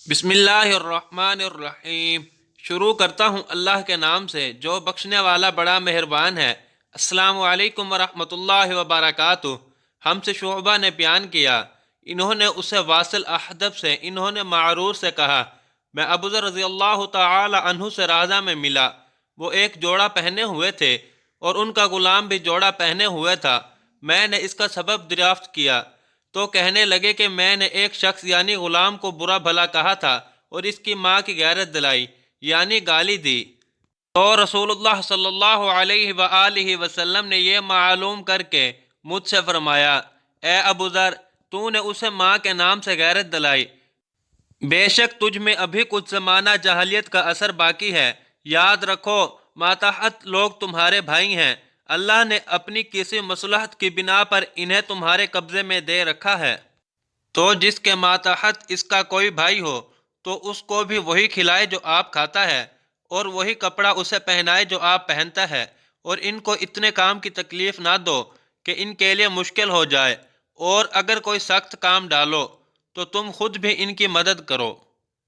بسم اللہ الرحمن الرحیم۔ شروع کرتا ہوں اللہ کے نام سے جو بخشنے والا بڑا مہربان ہے۔ السلام علیکم ورحمۃ اللہ وبرکاتہ۔ ہم سے شعبہ نے بیان کیا، انہوں نے اسے واصل احدب سے، انہوں نے معرور سے کہا، میں ابو ذر رضی اللہ تعالی عنہ سے راضہ میں ملا، وہ ایک جوڑا پہنے ہوئے تھے اور ان کا غلام بھی جوڑا پہنے ہوئے تھا۔ میں نے اس کا سبب دریافت کیا تو کہنے لگے کہ میں نے ایک شخص یعنی غلام کو برا بھلا کہا تھا اور اس کی ماں کی غیرت دلائی یعنی گالی دی۔ تو رسول اللہ صلی اللہ علیہ وآلہ وسلم نے یہ معلوم کر کے مجھ سے فرمایا، اے ابو ذر، تو نے اسے ماں کے نام سے غیرت دلائی، بے شک تجھ میں ابھی کچھ زمانہ جاہلیت کا اثر باقی ہے۔ یاد رکھو ماتحت لوگ تمہارے بھائی ہیں، اللہ نے اپنی کسی مصلحت کی بنا پر انہیں تمہارے قبضے میں دے رکھا ہے، تو جس کے ماتحت اس کا کوئی بھائی ہو تو اس کو بھی وہی کھلائے جو آپ کھاتا ہے اور وہی کپڑا اسے پہنائے جو آپ پہنتا ہے، اور ان کو اتنے کام کی تکلیف نہ دو کہ ان کے لیے مشکل ہو جائے، اور اگر کوئی سخت کام ڈالو تو تم خود بھی ان کی مدد کرو۔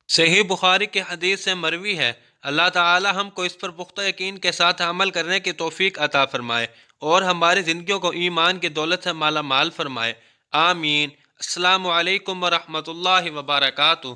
صحیح بخاری کی حدیث سے مروی ہے۔ اللہ تعالی ہم کو اس پر پختہ یقین کے ساتھ عمل کرنے کی توفیق عطا فرمائے اور ہماری زندگیوں کو ایمان کی دولت سے مالا مال فرمائے، آمین۔ السلام علیکم ورحمۃ اللہ وبرکاتہ۔